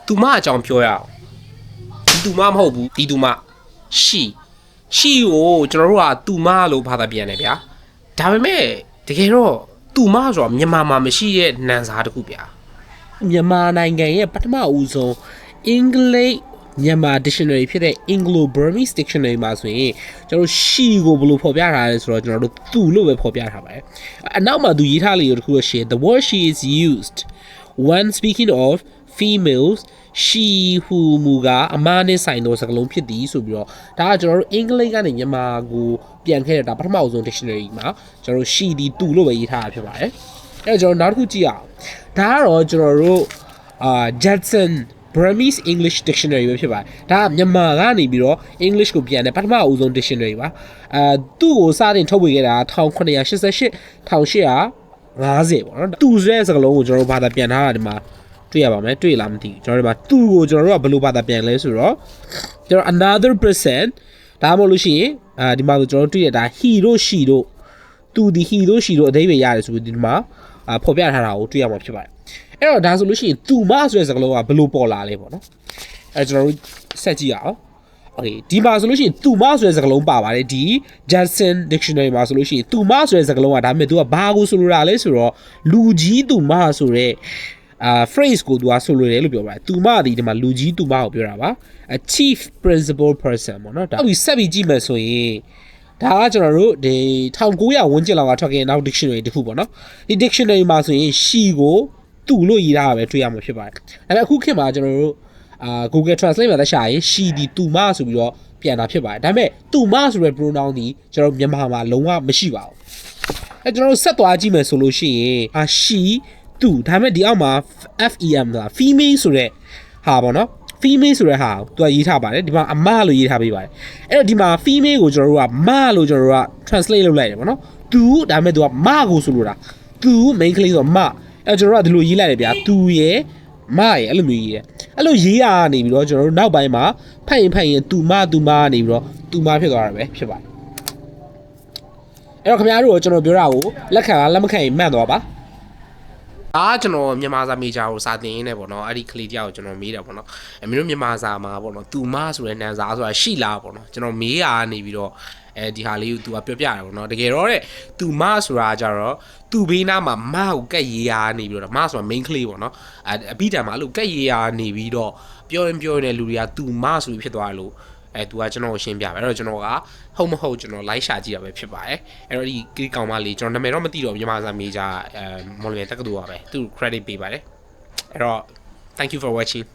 သူမအကြောင်းပြောရအောင်ဒီသူမမဟုတ်ဘူးဒီသူမရှိကိုကျွန်တော်တို့ကသူမလို့ဘာသာပြန်တယ်ဗျာဒါပေမဲ့တကယ်တော့သူမဆိုတော့မြန်မာမှာမရှိတဲ့နန်းစားတစ်ခုဗျာမြန်မာနိုင်ငံရဲ့ပထမဦးဆုံးအင်္ဂလိပ်မြန်မာ dictionary ဖြစ်တဲ့ Anglo-Burmese dictionary မှာဆိုရင်ကျွန်တော်ရှိကိုဘယ်လိုဖော်ပြထားလဲဆိုတော့ကျွန်တော်တို့သူလို့ပဲဖော်ပြထားပါတယ်အနောက်မှာသူရေးထားလေးတခုလို့ရှိရင် the word she is used when speaking of females she who မူကအမားနဲ့ဆိုင်သောစကားလုံးဖြစ်သည်ဆိုပြီးတော့ဒါကကျွန်တော်တို့အင်္ဂလိပ်ကနေမြန်မာကိုပြန်ခဲ့တဲ့ဒါပထမဦးဆုံး dictionary မှာကျွန်တော်တို့ she ဒီသူလို့ပဲရေးထားတာဖြစ်ပါတယ်အဲ့တော့ကျွန်တော်နောက်တစ်ခုကြည့်အောင်ဒါကတော့ကျွန်တော်တို့Judson Burmese English Dictionary ပဲဖြစ်ပါတယ်ဒါကမြန်မာကနေပြီးတော့ English ကိုပြန်တဲ့ပထမအဦးဆုံး dictionary ပါသူ့ကိုစတင်ထုတ်ဝေခဲ့တာ1888 1850ပေါ့နော်သူဆိုတဲ့စကားလုံးကိုကျွန်တော်တို့ဘာသာပြန်ထားတာဒီမှာတွေ့ရပါမယ်တွေ့လားမသိဘူးကျွန်တော်တို့သူ့ကိုကျွန်တော်တို့ကဘယ်လိုဘာသာပြန်လဲဆိုတော့ကျွန်တော် another person ဒါမှမဟုတ်လို့ရှိရင်ဒီမှာဆိုကျွန်တော်တို့တွေ့ရတာ he တို့ she တို့သူဒီ he တို့ she တို့အဓိပ္ပာယ်ရတယ်ဆိုပြီးဒီမှာဖော်ပြထားတာကိုတွေ့ရမှာဖြစ်ပါတယ်အဲ့တော့ဒါဆိုလို့ရှိရင်သူမဆိုတဲ့စကားလုံးကဘယ်လိုပေါ်လာလဲပေါ့နော်အဲ့ကျွန်တော်တို့ဆက်ကြည့်ရအောင်โอเคဒီမှာဆိုလို့ရှိရင်သူမဆိုတဲ့စကားလုံးပါပါတယ်ဒီ Judson Dictionary မှာဆိုလို့ရှိရင်သူမဆိုတဲ့စကားလုံးကဒါပေမဲ့သူကဘာကိုဆိုလိုတာလဲဆိုတော့လူကြီးသူမဆိုတဲ့phrase ကိုသူကဆိုလိုတယ်လို့ပြောပါတယ်သူမဒီမှာလူကြီးသူမကိုပြောတာပါ a chief principal person ပေါ့နော်ဒါပြီးဆက်ပြီးကြည့်မယ်ဆိုရင်ဒါကကျွန်တော်တို့ဒီ1900ဝန်းကျင်လောက်ကထွက်ခဲ့တဲ့နောက် dictionary တခုပေါ့နော်ဒီ dictionary မှာဆိုရင် she ကိုသူ့လို့ရေးထားတာပဲတွေ့ရမှာဖြစ်ပါတယ်ဒါပေမဲ့အခုခေတ်မှာကျွန်တော်တို့Google Translate မှာသက်ရှာရင် she ဒီသူမဆိုပြီးတော့ပြန်တာဖြစ်ပါတယ်ဒါပေမဲ့သူမဆိုတဲ့ pronoun ဒီကျွန်တော်မြန်မာမှာလုံးဝမရှိပါဘူးအဲကျွန်တော်တို့ဆက်သွားကြည့်မယ်ဆိုလို့ရှိရင်she သူဒါပေမဲ့ဒီအောက်မှာ fem လား female ဆိုတဲ့ဟာပေါ့နော် female ဆိုတဲ့ဟာသူကရေးထားပါတယ်ဒီမှာအမလို့ရေးထားပေးပါတယ်အဲ့တော့ဒီမှာ female ကိုကျွန်တော်တို့ကမလို့ကျွန်တော်တို့က translate လုပ်လိုက်တယ်ပေါ့နော်သူဒါပေမဲ့သူကမကိုဆိုလိုတာသူ main ကလေးဆိုတော့မအဲ့ကျွန်တော်တို့ကဒီလိုရေးလိုက်တယ်ဗျာသူရဲ့မရဲ့အဲ့လိုမျိုးရေးတယ်အဲ့လိုရေးရနေပြီးတော့ကျွန်တော်တို့နောက်ပိုင်းမှာဖတ်ရင်သူမနေပြီးတော့သူမဖြစ်သွားတာပဲဖြစ်ပါတယ်အဲ့တော့ခင်ဗျားတို့ကကျွန်တော်ပြောတာကိုလက်ခံလက်မခံရင်မှတ်သွားပါကျွန်တော်မြန်မာစာမေဂျာကိုစာသင်ရင်းနဲ့ပေါ့နော်အဲ့ဒီကလေးတယောက်ကိုကျွန်တော်မေးတယ်ပေါ့နော်မင်းတို့မြန်မာစာမှာပေါ့နော်သူမဆိုတဲ့နန်းစာဆိုတာရှိလားပေါ့နော်ကျွန်တော်မေးရနေပြီးတော့ဒီဟာလေးကို तू ကပြောပြတယ်ပေါ့နော်တကယ်တော့တဲ့ तू မဆိုတာကြတော့ तू ဘေးနားမှာမကိုကက်ရေးရနေပြီးတော့မဆိုတာ main ကလေးပေါ့နော်အပိတံမှာအဲ့လိုကက်ရေးရနေပြီးတော့ပြောရင်တဲ့လူတွေက तू မဆိုပြီးဖြစ်သွားလို့तू ကကျွန်တော်ကိုရှင်းပြပဲအဲ့တော့ကျွန်တော်ကဟုတ်မဟုတ်ကျွန်တော် like ရှာကြည့်တာပဲဖြစ်ပါတယ်အဲ့တော့ဒီကောင်မလေးကျွန်တော်နာမည်တော့မသိတော့မြန်မာစာမေဂျာမော်လမြိုင်တက္ကသိုလ်ပါပဲသူ credit ပေးပါတယ်အဲ့တော့ thank you for watching